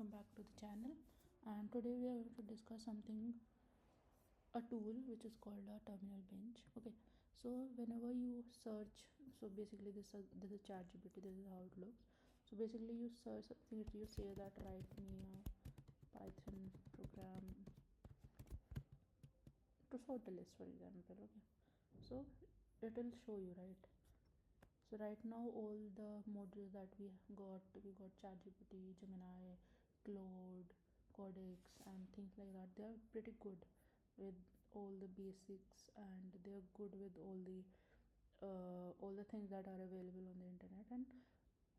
welcome back to the channel. And today we are going to discuss a tool which is called a terminal bench. Okay, so whenever you search, so basically this is ChatGPT. This is how it looks. So basically you search something, you say that write me a Python program to sort a list, for example. Okay, so it will show you, right? So right now all the modules that we got ChatGPT, Gemini, Claude, Codex and things like that. They are pretty good with all the basics, and they are good with all the things that are available on the internet,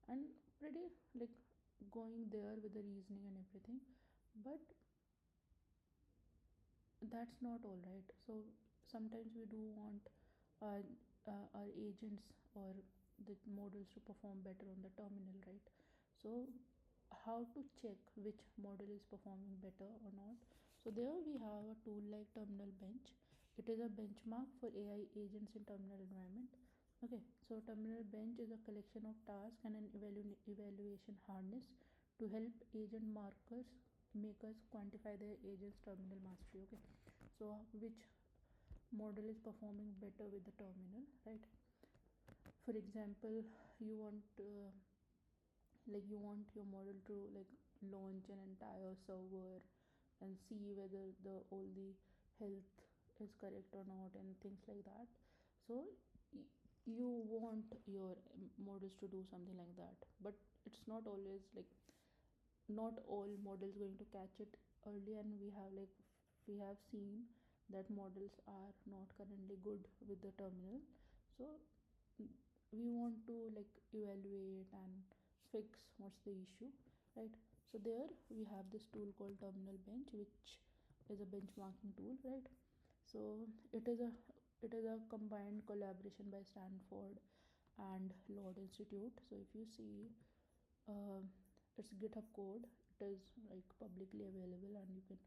and pretty like going there with the reasoning and everything. But that's not all, right? So sometimes we do want our, our agents or the models to perform better on the terminal, right? So how to check which model is performing better or not? So there we have a tool like terminal bench. It is a benchmark for AI agents in terminal environment. Okay, so terminal bench is a collection of tasks and an evaluation harness to help agent makers quantify their agent's terminal mastery. Okay, so which model is performing better with the terminal, right? For example, you want you want your model to like launch an entire server and see whether the all the health is correct or not and things like that. So you want your models to do something like that, but it's not always like not all models going to catch it early, and we have seen that models are not currently good with the terminal. So we want to like evaluate and fix what's the issue, right? So there we have this tool called terminal bench, which is a benchmarking tool, right? So it is a combined collaboration by Stanford and Lord Institute. So if you see, uh, it's GitHub code. It is like publicly available, and you can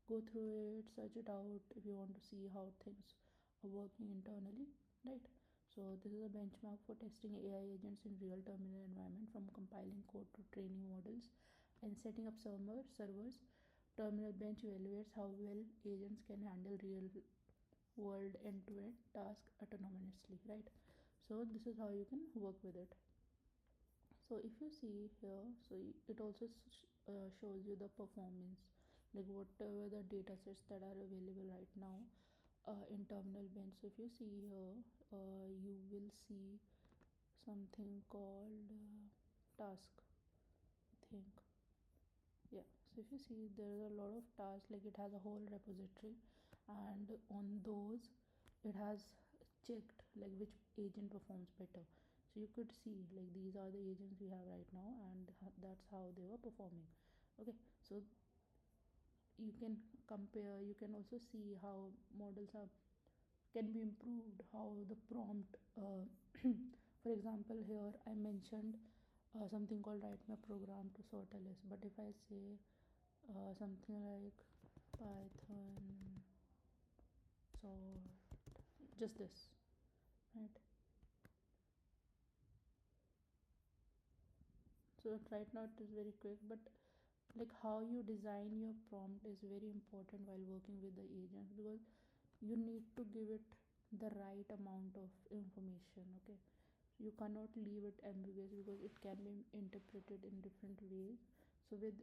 go through it, search it out if you want to see how things are working internally, right? So this is a benchmark for testing AI agents in real terminal environment, from compiling code to training models and setting up servers. Terminal bench evaluates how well agents can handle real world end-to-end task autonomously, right? So this is how you can work with it. So if you see here, so it also shows you the performance, like whatever the data sets that are available right now in terminal bench. So if you see here, you will see something called task, I think. Yeah, so if you see, there are a lot of tasks, like it has a whole repository, and on those it has checked like which agent performs better. So you could see like these are the agents we have right now, and that's how they were performing. Okay, so you can compare, you can also see how models are can be improved, how the prompt for example, here I mentioned something called write me a program to sort a list, but if I say something like Python sort, just this, right? So right now it is very quick, but like how you design your prompt is very important while working with the agents, because you need to give it the right amount of information. Okay, you cannot leave it ambiguous, because it can be interpreted in different ways. So with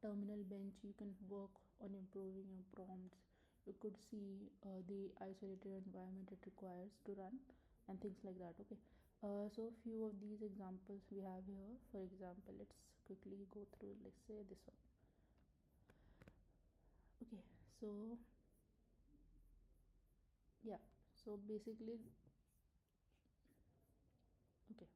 terminal bench you can work on improving your prompts. You could see the isolated environment it requires to run and things like that. Okay, so few of these examples we have here. For example, let's quickly go through, let's say this one. Okay, so yeah, so basically, okay,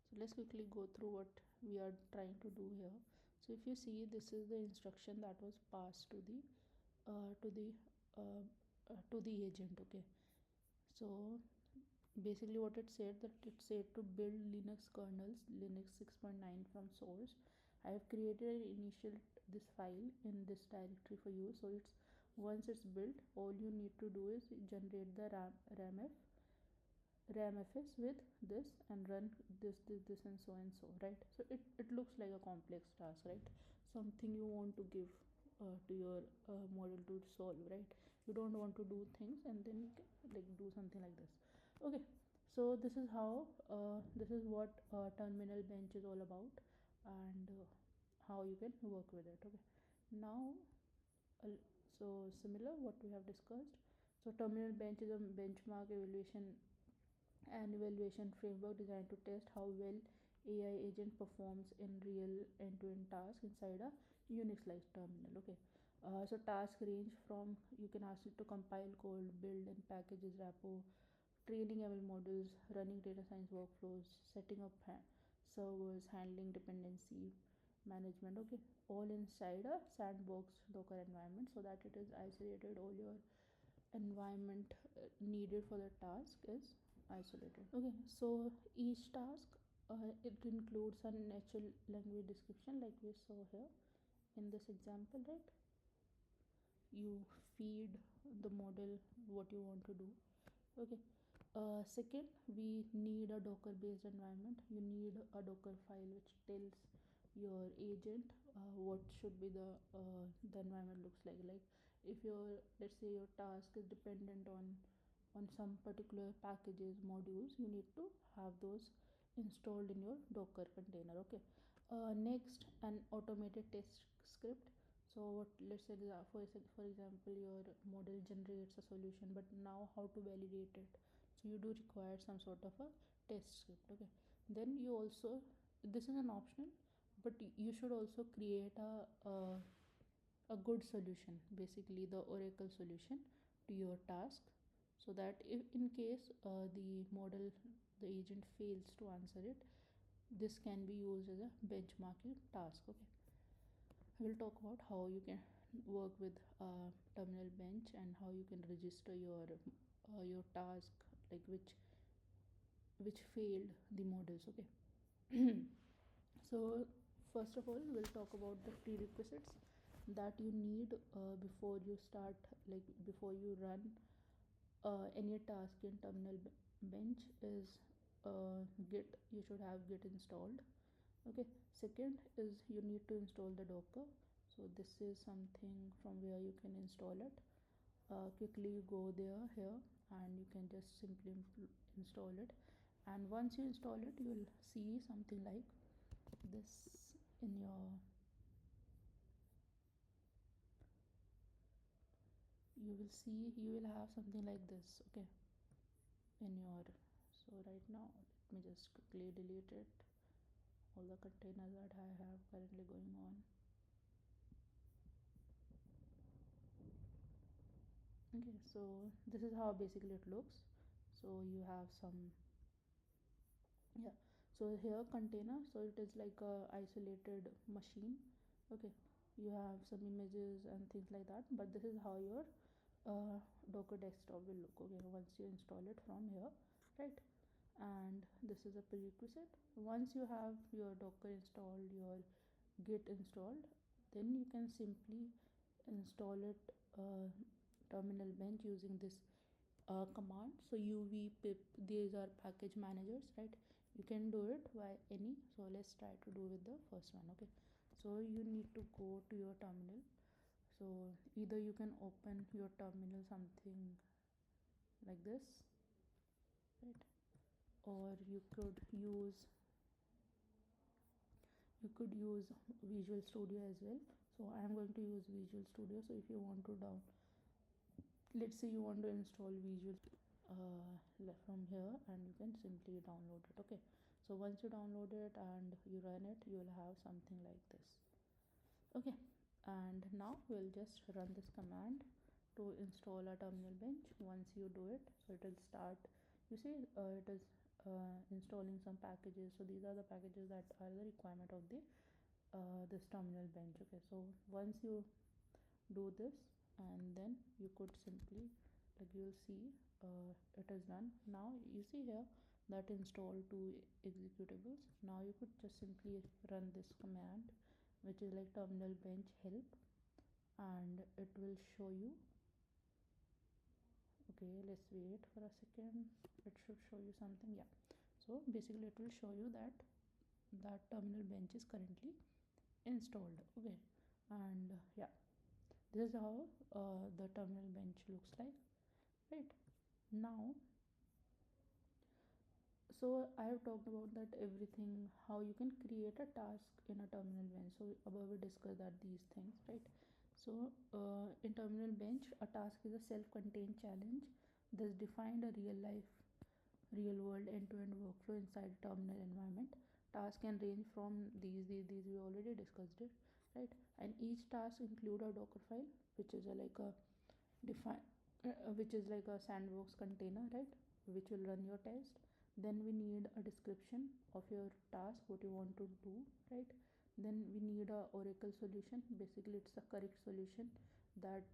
so let's quickly go through what we are trying to do here. So if you see, this is the instruction that was passed to the uh, to the uh, to the agent. Okay, so basically what it said, that it said to build Linux kernels, Linux 6.9 from source. I have created an initial this file in this directory for you. So it's once it's built, all you need to do is generate the ramf ramfs with this and run this and so, right? So it looks like a complex task, right? Something you want to give to your model to solve, right? You don't want to do things and then you can like do something like this. Okay, so this is how this is what terminal bench is all about, and how you can work with it. Okay, now uh, so similar what we have discussed. So terminal bench is a benchmark evaluation and evaluation framework designed to test how well AI agent performs in real end-to-end tasks inside a Unix-like terminal. Okay, so task range from you can ask it to compile code, build and packages repo, training ML models, running data science workflows, setting up servers, handling dependency management. Okay, all inside a sandbox Docker environment so that it is isolated. All your environment needed for the task is isolated. Okay, so each task it includes a natural language description like we saw here in this example, right? You feed the model what you want to do. Okay, second, we need a Docker based environment. You need a Docker file which tells your agent what should be the environment looks like if your, let's say your task is dependent on some particular packages modules, you need to have those installed in your Docker container. Okay, next, an automated test script. So what, let's say for example your model generates a solution, but now how to validate it? So you do require some sort of a test script. Okay, then you also, this is an optional, but you should also create a good solution, basically the Oracle solution to your task, so that if in case the agent fails to answer it, this can be used as a benchmarking task. Okay, I will talk about how you can work with terminal bench and how you can register your task, like which failed the models. Okay, so first of all we'll talk about the prerequisites that you need before you start, like before you run any task in terminal bench is git. You should have git installed. Okay, second is you need to install the Docker. So this is something from where you can install it. Quickly you go there here and you can just simply install it, and once you install it you will see something like this in your, you will have something like this. Okay, in your, so right now let me just quickly delete it, all the containers that I have currently going on. Okay, so this is how basically it looks. So you have some, yeah, so here container, so it is like a isolated machine. Okay, you have some images and things like that, but this is how your Docker desktop will look. Okay, once you install it from here, right? And this is a prerequisite. Once you have your Docker installed, your git installed, then you can simply install it terminal bench using this command. So uv pip, these are package managers, right? You can do it by any, so let's try to do with the first one. Okay, so you need to go to your terminal. So either you can open your terminal something like this, right? Or you could use Visual Studio as well. So I am going to use Visual Studio. So if you want to down, let's say you want to install Visual from here, and you can simply download it. Okay, so once you download it and you run it, you will have something like this. Okay, and now we'll just run this command to install a terminal bench. Once you do it, so it will start, you see it is installing some packages. So these are the packages that are the requirement of the this terminal bench. Okay, so once you do this, and then you could simply, like you'll see it is done. Now you see here that install two executables. Now you could just simply run this command, which is like terminal bench help, and it will show you. Okay, let's wait for a second. it should show you something. Yeah, so basically it will show you that that terminal bench is currently installed. Okay, and yeah, this is how the terminal bench looks like, right? Now, so I have talked about that everything, how you can create a task in a terminal bench. So above we discussed that these things, right? So in terminal bench, a task is a self-contained challenge that's defined a real world end-to-end workflow inside a terminal environment. Tasks can range from these we already discussed it, right? And each task include a docker file, which is define which is like a sandbox container, right, which will run your test. Then we need a description of your task, what you want to do, right? Then we need a oracle solution, basically it's a correct solution that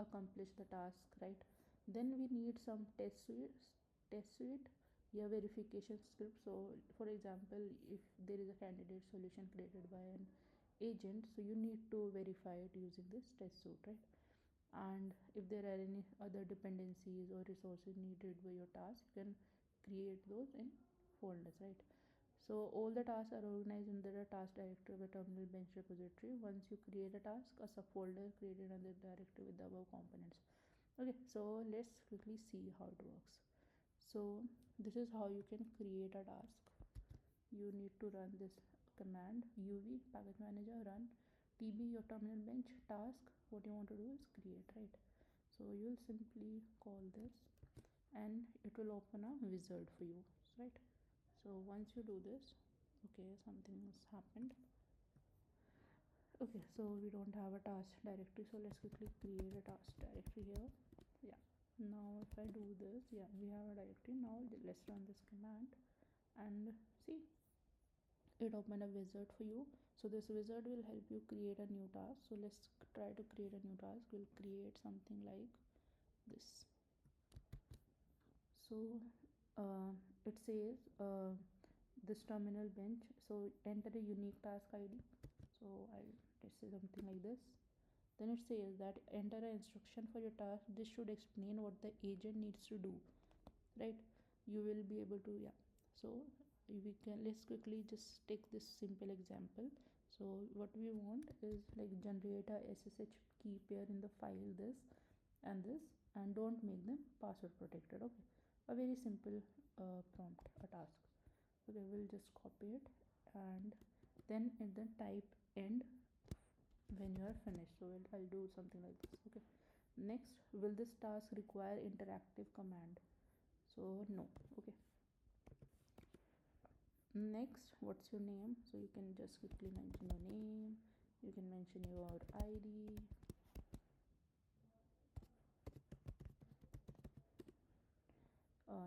accomplish the task, right? Then we need some test suite, yeah, verification script. So for example, if there is a candidate solution created by an agent, so you need to verify it using this test suite, right? And if there are any other dependencies or resources needed by your task, you can create those in folders, right? So all the tasks are organized under a task directory of a terminal bench repository. Once you create a task, a subfolder created under the directory with the above components. Okay, so let's quickly see how it works. So this is how you can create a task. You need to run this command uv package manager run tb your terminal bench task. What you want to do is create, right? So you'll simply call this and it will open a wizard for you, right? So once you do this, okay, something has happened. Okay, so we don't have a task directory, so let's quickly create a task directory here. Yeah, now if I do this, yeah, we have a directory. Now let's run this command and see, it open a wizard for you. So this wizard will help you create a new task. So let's try to create a new task. We'll create something like this. So it says this terminal bench, so enter a unique task id. So I'll say something like this. Then it says that enter an instruction for your task. This should explain what the agent needs to do, right? You will be able to, yeah. So we can, let's quickly just take this simple example. So what we want is like generate a ssh key pair in the file this and this, and don't make them password protected. Okay, a very simple prompt, a task. Okay, we'll just copy it and then in the type end when you are finished. So I'll do something like this. Okay, next, will this task require interactive command? So no. Okay, next, what's your name? So you can just quickly mention your name, you can mention your id.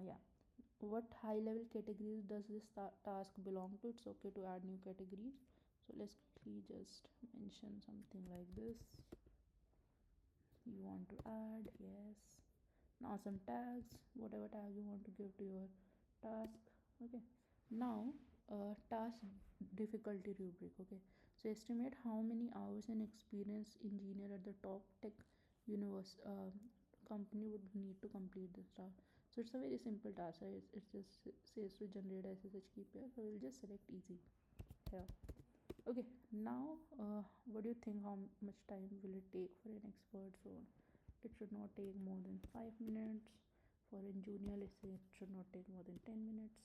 Yeah, what high level categories does this task belong to? It's okay to add new categories. So let's quickly just mention something like this. You want to add, yes. Now some tags, whatever tag you want to give to your task. Okay, now task difficulty rubric. Okay, so estimate how many hours an experienced engineer at the top tech universe company would need to complete this task. So it's a very simple task, right? It just says to generate ssh key pair, so we'll just select easy here. Okay, now what do you think, how much time will it take for an expert? So it should not take more than 5 minutes. For a junior, let's say it should not take more than 10 minutes,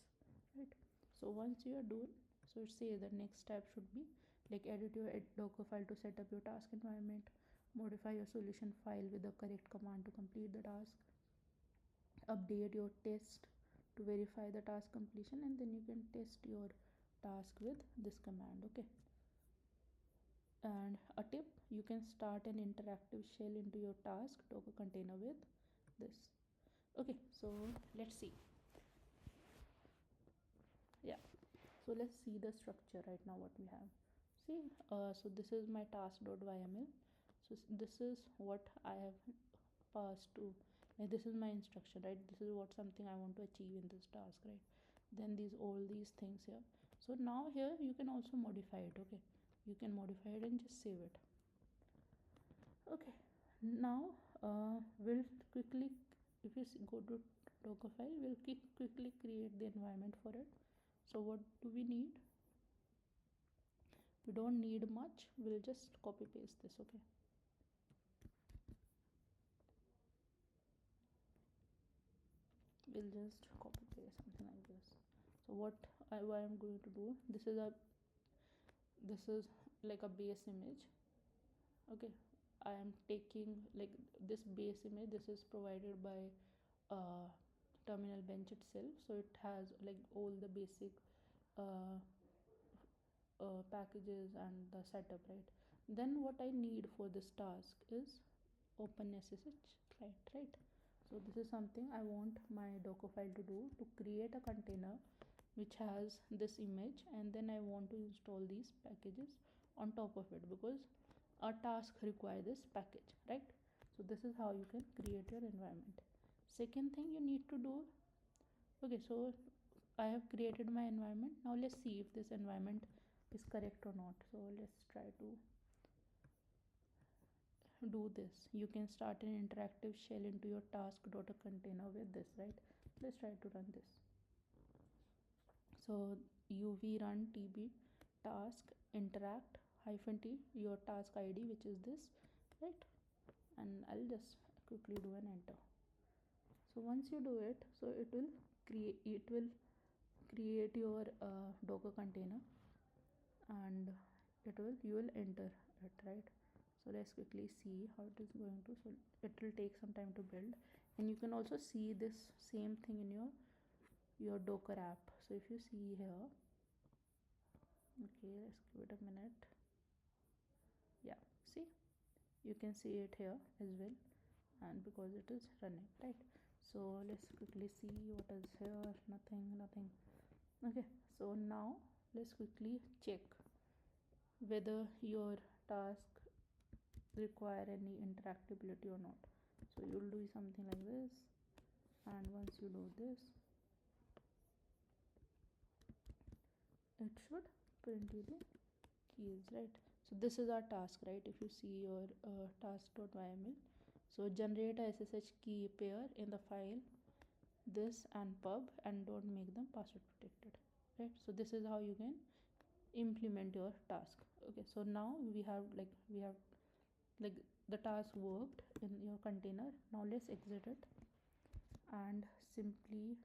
right? So once you are done, so it says the next step should be like edit your docker file to set up your task environment, modify your solution file with the correct command to complete the task, update your test to verify the task completion, and then you can test your task with this command. Okay, and a tip, you can start an interactive shell into your task docker container with this. Okay, so let's see. Yeah, so let's see the structure right now what we have. See, so this is my task.yml. So this is what I have passed to, like, this is my instruction, right? This is what something I want to achieve in this task, right? Then these all these things here. So now here you can also modify it. Okay, you can modify it and just save it. Okay, now we'll quickly, if you go to Docker file, we'll quickly create the environment for it. So what do we need? We don't need much, we'll just copy paste this. Okay, we'll just copy paste something like this. So what I'm going to do, this is like a base image. Okay, I am taking like this base image. This is provided by terminal bench itself, so it has like all the basic uh, packages and the setup, right? Then what I need for this task is openSSH client, right? So this is something I want my Docker file to do, to create a container which has this image, and then I want to install these packages on top of it, because a task requires this package, right? So this is how you can create your environment. Second thing you need to do, okay, so I have created my environment. Now let's see if this environment is correct or not. So let's try to do this. You can start an interactive shell into your task.a container with this, right? Let's try to run this. So uv run tb task interact -t your task id, which is this, right? And I'll just quickly do an enter. So once you do it, so it will create your Docker container, and you will enter it, right? So let's quickly see how it is going to. So it will take some time to build, and you can also see this same thing in your Docker app. So if you see here, okay, let's give it a minute. Yeah, see, you can see it here as well, and because it is running, right? So let's quickly see what is here. Nothing. Okay, so now let's quickly check whether your task require any interactability or not. So you'll do something like this, and once you do this, it should print you the keys, right? So this is our task, right? If you see your task.yml, so generate a ssh key pair in the file this and pub, and don't make them password protected, right? So this is how you can implement your task. Okay, so now we have the task worked in your container. Now let's exit it, and simply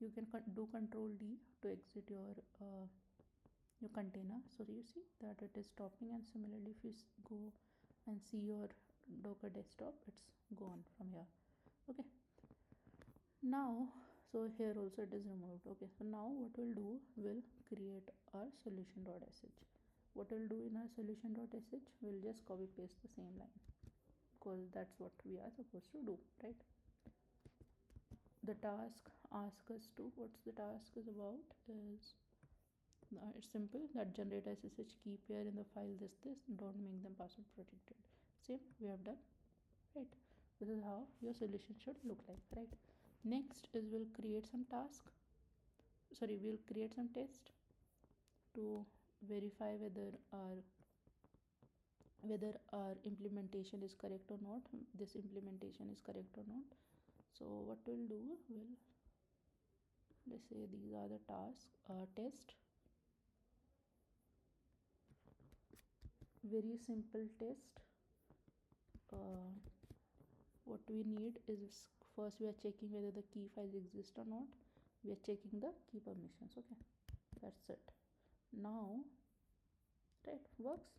you can do control D to exit your container. So you see that it is stopping, and similarly if you go and see your Docker desktop, it's gone from here. Okay, now so here also it is removed. Okay, so now what we'll do, we'll create our solution.sh. What we'll do in our solution.sh, we'll just copy paste the same line, because that's what we are supposed to do, right? The task asks us to, what's the task is about is it's simple, that generate ssh key pair in the file this, don't make them password protected. Same we have done, right? This is how your solution should look like, right? Next is we'll create some test to verify whether our implementation is correct or not. This implementation is correct or not. So what we'll do, let's say these are the test, very simple test. What we need is, first we are checking whether the key files exist or not. We are checking the key permissions. Okay, that's it. Now, right, works.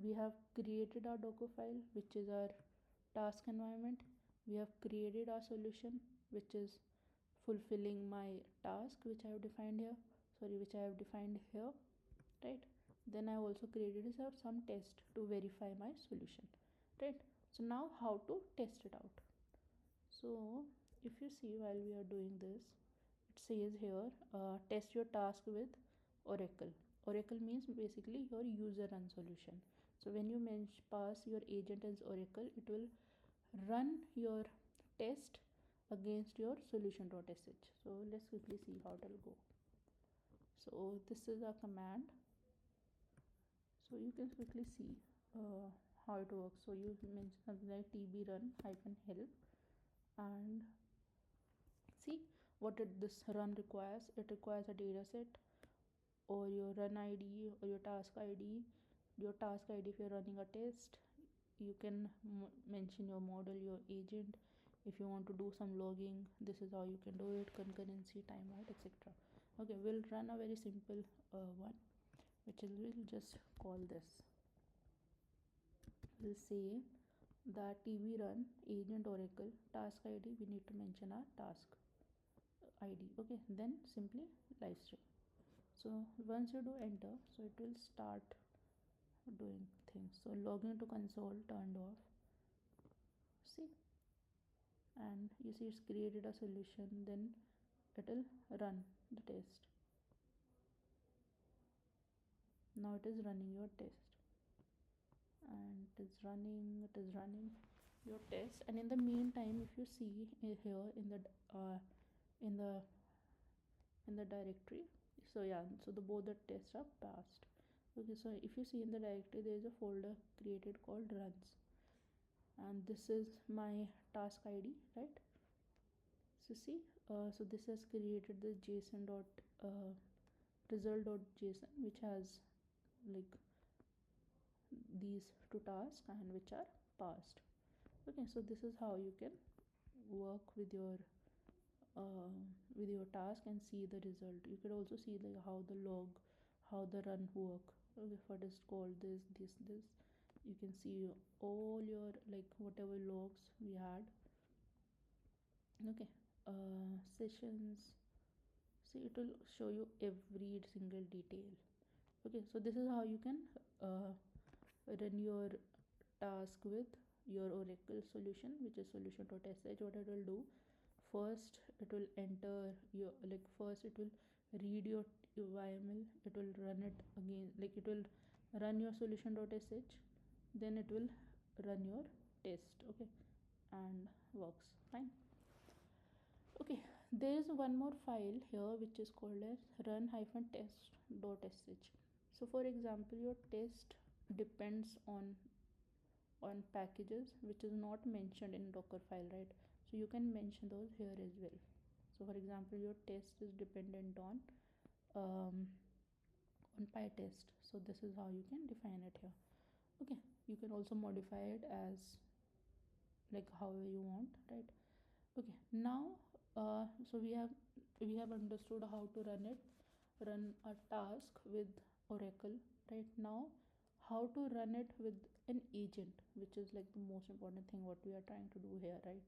We have created our Docker file, which is our task environment. We have created our solution, which is fulfilling my task, which I have defined here, right? Then I also created some test to verify my solution, right? So now how to test it out. So if you see, while we are doing this, it says here test your task with Oracle means basically your user run solution. So when you pass your agent as Oracle, it will run your test against your solution.sh. So let's quickly see how it will go. So this is a command, so you can quickly see how it works. So you mention something like tb run -help, and See what this run requires. It requires a data set or your run id or your task id. Your task id, if you're running a test, you can mention your model, your agent. If you want to do some logging, this is how you can do it, concurrency, timeout, etc. Okay, we'll run a very simple one, which is, we'll just call this, we'll say that tv run agent oracle task id, we need to mention our task id. Okay, then simply live stream. So once you do enter, so it will start doing things. So login to console turned off, see, and you see it's created a solution. Then it will run the test. Now it is running your test, and it is running your test. And in the meantime, if you see here in the in the directory, so yeah, so the both the tests are passed. Okay, so if you see in the directory, there is a folder created called runs, and this is my task id, right? So see, so this has created the json dot result dot json, which has like these two tasks and which are passed. Okay, so this is how you can work uh, with your task and see the result. You could also see like how the log, how the run work. Okay, if it is called this, you can see all your like whatever logs we had. Okay, sessions, see, it will show you every single detail. Okay, so this is how you can run your task with your oracle solution, which is solution.sh. What it will do, first it will enter your, like first it will read your yml, it will run it again, like it will run your solution.sh, then it will run your test. Okay, and works fine. Okay, there is one more file here which is called as run-test.sh. so for example, your test depends on packages which is not mentioned in docker file, right? So you can mention those here as well. So for example, your test is dependent um, on pytest, so this is how you can define it here. Okay, you can also modify it as like however you want, right? Okay, now so we have understood how to run a task with oracle. Right now, how to run it with an agent, which is like the most important thing what we are trying to do here, right?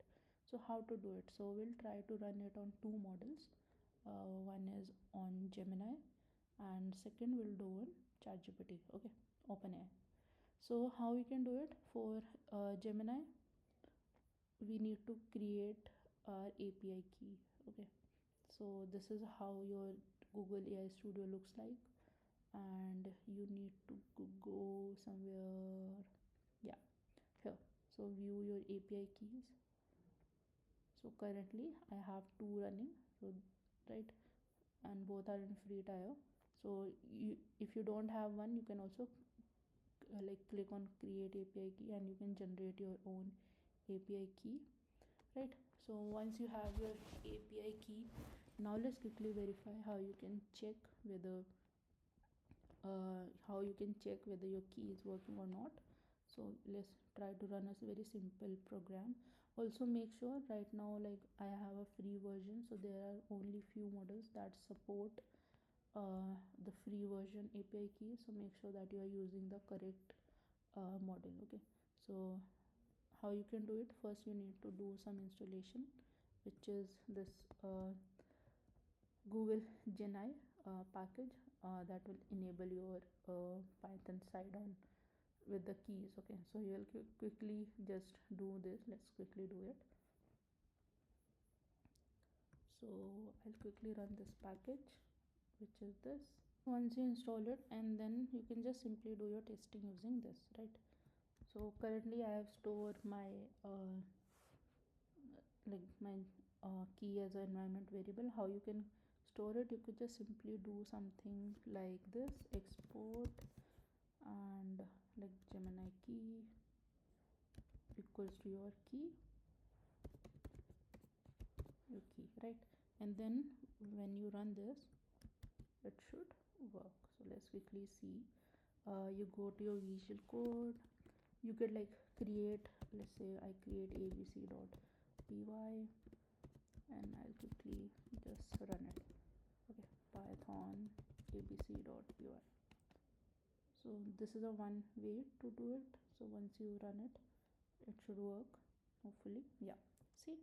So how to do it, so we'll try to run it on two models. One is on Gemini, and second we'll do on ChatGPT. Okay, openAI. So how we can do it, for Gemini, we need to create our API key. Okay, so this is how your Google AI Studio looks like, and you need to go somewhere, yeah, here. So view your API keys. So currently I have two running, so right, and both are in free tier. So if you don't have one, you can also like click on create API key, and you can generate your own API key, right? So once you have your API key, now let's quickly verify how you can check whether your key is working or not. So let's try to run a very simple program. Also make sure, right now like I have a free version, so there are only few models that support the free version API key. So make sure that you are using the correct model. Okay, so how you can do it, first you need to do some installation, which is this Google Gemini package that will enable your Python side on with the keys. Okay, so you'll quickly just do this. Let's quickly do it. So I'll quickly run this package, which is this. Once you install it, and then you can just simply do your testing using this, right? So currently I have stored my key as an environment variable. How you can store it, you could just simply do something like this, export, and like Gemini key equals to your key, your key, right? And then when you run this, it should work. So let's quickly see. You go to your Visual Code, you could like create, let's say I create abc.py, and I'll quickly just run it. Okay, python abc.py. So this is a one way to do it. So once you run it, it should work, hopefully. Yeah, see.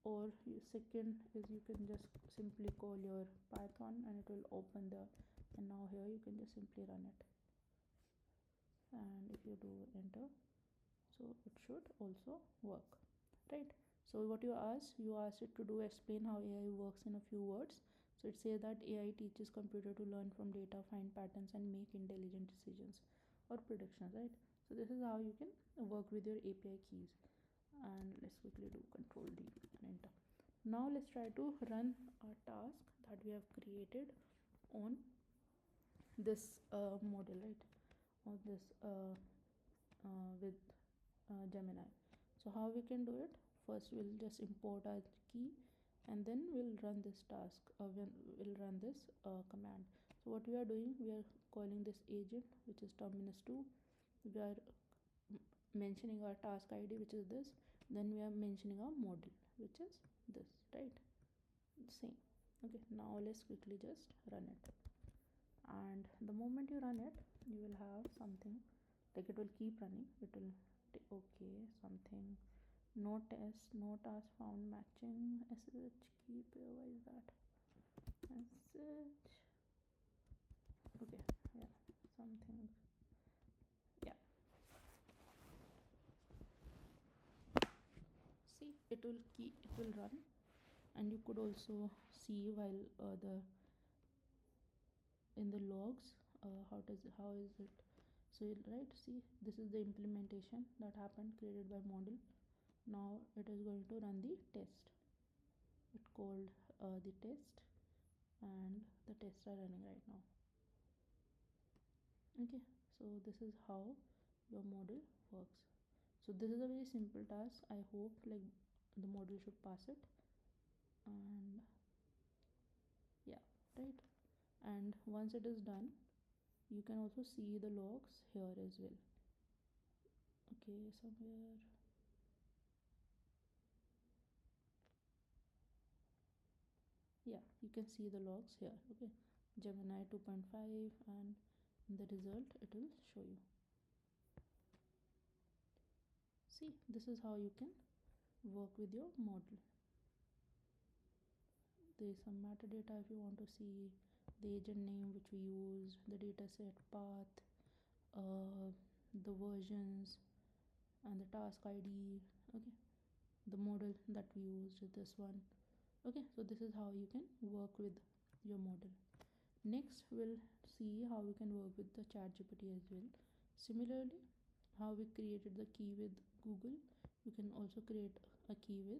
Or second is you can just simply call your python and it will open the, and now here you can just simply run it, and if you do enter, so it should also work, right? So what you asked it to do, explain how AI works in a few words. So it says that AI teaches computer to learn from data, find patterns, and make intelligent decisions or predictions, right? So this is how you can work with your API keys. And let's quickly do control D and enter. Now let's try to run a task that we have created on this model, right? On this with Gemini. So how we can do it? First we'll just import our key, and then we'll run this task, we'll run this command. So what we are doing, we are calling this agent, which is terminus2. We are mentioning our task ID, which is this. Then we are mentioning our model, which is this, right? Same. Okay, now let's quickly just run it. And the moment you run it, you will have something like it will keep running. It will okay, something, no test, no task found matching, SSH key pair. Why is that? SSH. Okay, yeah, something. Yeah, see, it will run, and you could also see while the in the logs, how is it. So right, see, this is the implementation that happened, created by model. Now it is going to run the test. It called the test, and the tests are running right now. Okay, so this is how your model works. So this is a very simple task. I hope like the model should pass it. And yeah, right. And once it is done, you can also see the logs here as well. Okay, somewhere. Yeah, you can see the logs here. Okay, Gemini 2.5, and in the result it will show you. See, this is how you can work with your model. There is some metadata if you want to see the agent name which we used, the dataset path, the versions, and the task ID. Okay, the model that we used is this one. Okay, so this is how you can work with your model. Next we'll see how we can work with the ChatGPT as well. Similarly, how we created the key with Google, you can also create a key with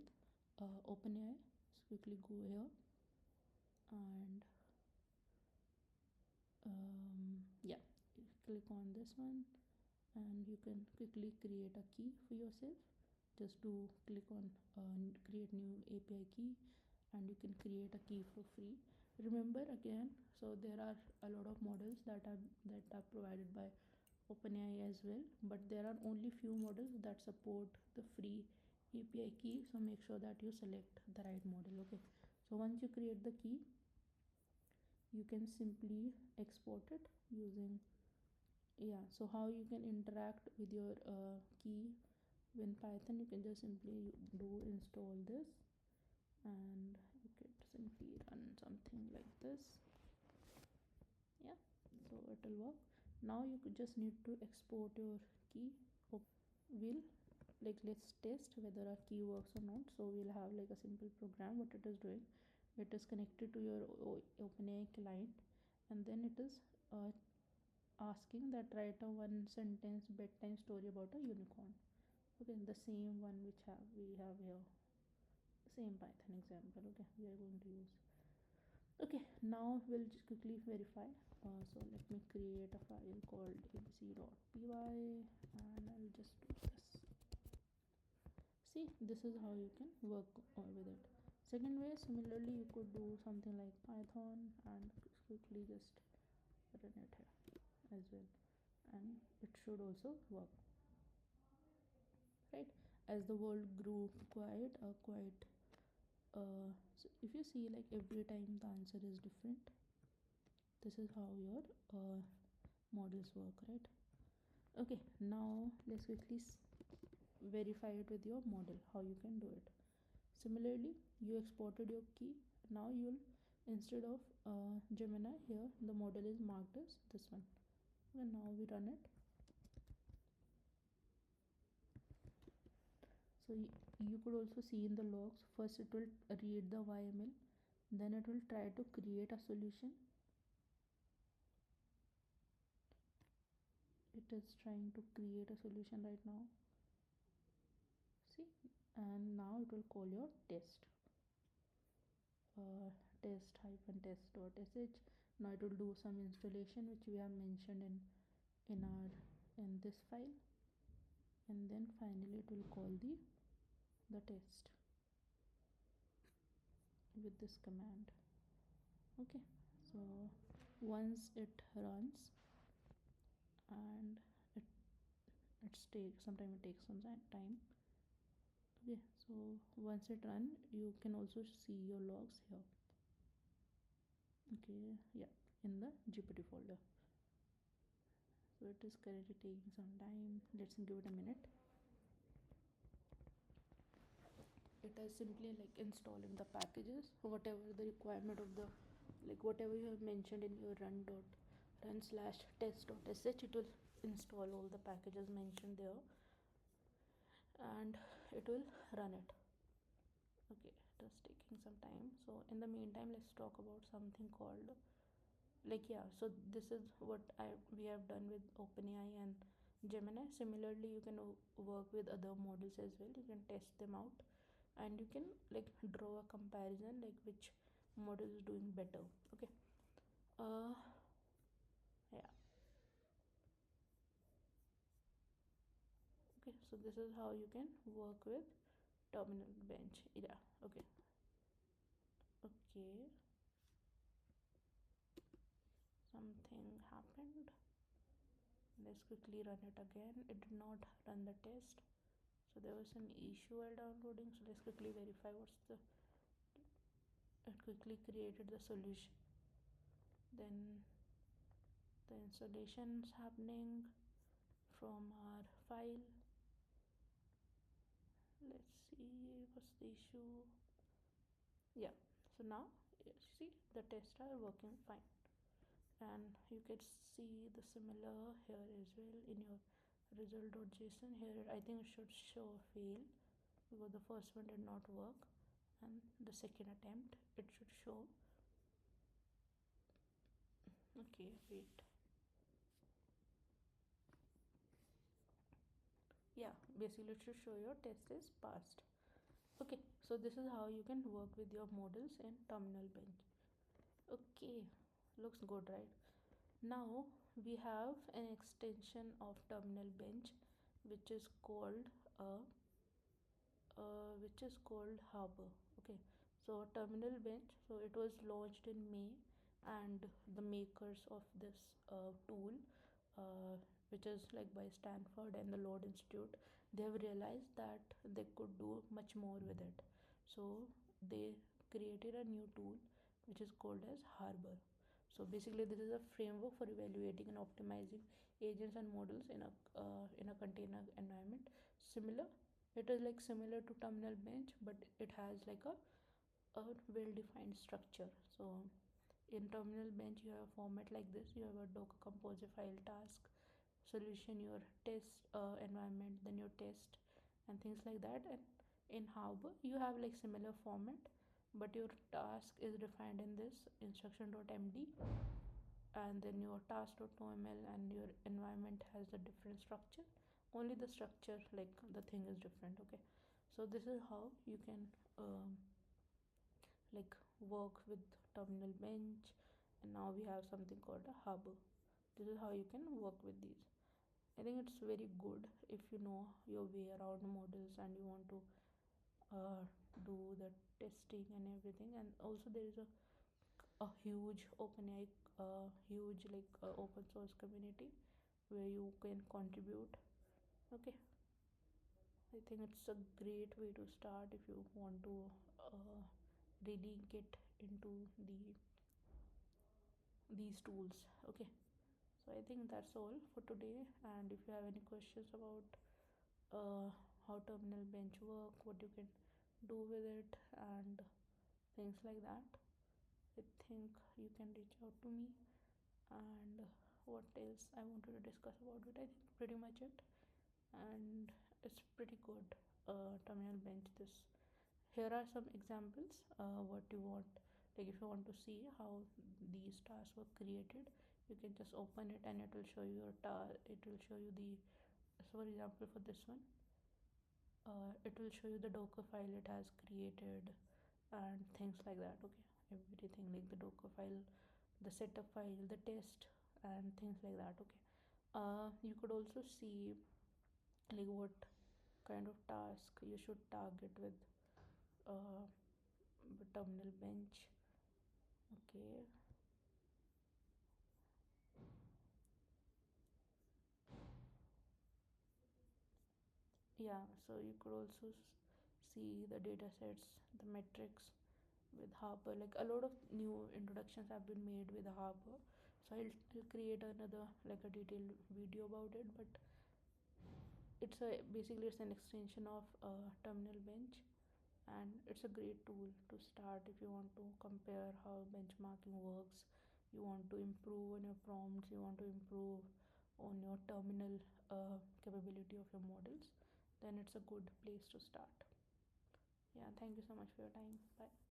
OpenAI. So quickly go here, and yeah, click on this one, and you can quickly create a key for yourself. Just to click on create new API key, and you can create a key for free. Remember again, so there are a lot of models that are provided by OpenAI as well, but there are only few models that support the free API key. So make sure that you select the right model. Okay, so once you create the key, you can simply export it using, yeah. So how you can interact with your key in Python, you can just simply do install this, and you could simply run something like this. Yeah, so it will work. Now you could just need to export your key. We'll like, let's test whether our key works or not. So we'll have like a simple program. What it is doing, it is connected to your OpenAI client, and then it is asking that write a one sentence bedtime story about a unicorn. Okay, the same one which we have here, same Python example. Okay, we are going to use. Okay, now we'll just quickly verify. So let me create a file called abc.py, and I'll just do this. See, this is how you can work with it. Second way, similarly, you could do something like Python and quickly just run it here as well, and it should also work, right? As the world grew quite so if you see, like, every time the answer is different, this is how your models work, right? Okay, now let's quickly verify it with your model, how you can do it. Similarly, you exported your key. Now you'll, instead of Gemini, here the model is marked as this one. And now we run it. So you could also see in the logs, first it will read the YML, then it will try to create a solution. It is trying to create a solution right now. See, and now it will call your test. Test hyphen test.sh. Now it will do some installation which we have mentioned in this file, and then finally it will call the test with this command. Okay, so once it runs, and it takes some time. Okay, so once it run, you can also see your logs here. Okay, yeah, in the GPT folder. So it is currently taking some time. Let's give it a minute. It is simply like installing the packages, whatever the requirement of the, like, whatever you have mentioned in your run slash test.sh, it will install all the packages mentioned there, and it will run it. Okay, it is taking some time. So in the meantime, let's talk about something called, like, yeah, so this is what we have done with openAI and Gemini. Similarly, you can work with other models as well. You can test them out, and you can, like, draw a comparison, like which model is doing better. Okay, uh yeah, okay, so this is how you can work with terminal bench. Yeah, okay, okay, something happened. Let's quickly run it again. It did not run the test, so there was some issue while downloading. So let's quickly verify what's the, it quickly created the solution, then the installation is happening from our file. Let's see what's the issue. Yeah, so now you see the tests are working fine, and you can see the similar here as well in your result.json. Here I think it should show fail because the first one did not work, and the second attempt it should show. Okay, wait, yeah, basically it should show your test is passed. Okay, so this is how you can work with your models in terminal bench. Okay, looks good, right? Now we have an extension of terminal bench which is called harbor. Okay, so terminal bench, so it was launched in May, and the makers of this tool, uh, which is like by Stanford and the Lord Institute, they have realized that they could do much more with it. So they created a new tool which is called as harbor. So basically this is a framework for evaluating and optimizing agents and models in a container environment. Similar, it is like similar to terminal bench, but it has like a well-defined structure. So in terminal bench you have a format like this. You have a Docker compose file, task, solution, your test environment, then your test, and things like that. And in harbor you have like similar format, but your task is defined in this instruction.md, and then your task.oml, and your environment has a different structure. Only the structure, like the thing is different. Okay, so this is how you can like work with terminal bench. And now we have something called a harbor. This is how you can work with these. I think it's very good if you know your way around models and you want to do the testing and everything. And also there is a huge OpenAI, huge open source community where you can contribute. Okay, I think it's a great way to start if you want to really get into these tools. Okay, so I think that's all for today. And if you have any questions about uh, how terminal bench work, what you can do with it, and things like that, I think you can reach out to me. And what else I wanted to discuss about it, I think pretty much it. And it's pretty good. Terminal bench, this here are some examples. What you want, like if you want to see how these tasks were created, you can just open it and it will show you your task. It will show you the, so for example for this one, it will show you the docker file it has created and things like that. Okay, everything like the docker file, the setup file, the test, and things like that. Okay, you could also see like what kind of task you should target with uh, terminal bench. Okay, yeah, so you could also see the data sets, the metrics with Harper. Like a lot of new introductions have been made with Harper, so I'll create another like a detailed video about it. But it's a basically it's an extension of terminal bench, and it's a great tool to start if you want to compare how benchmarking works, you want to improve on your prompts, you want to improve on your terminal capability of your models, then it's a good place to start. Yeah, thank you so much for your time. Bye.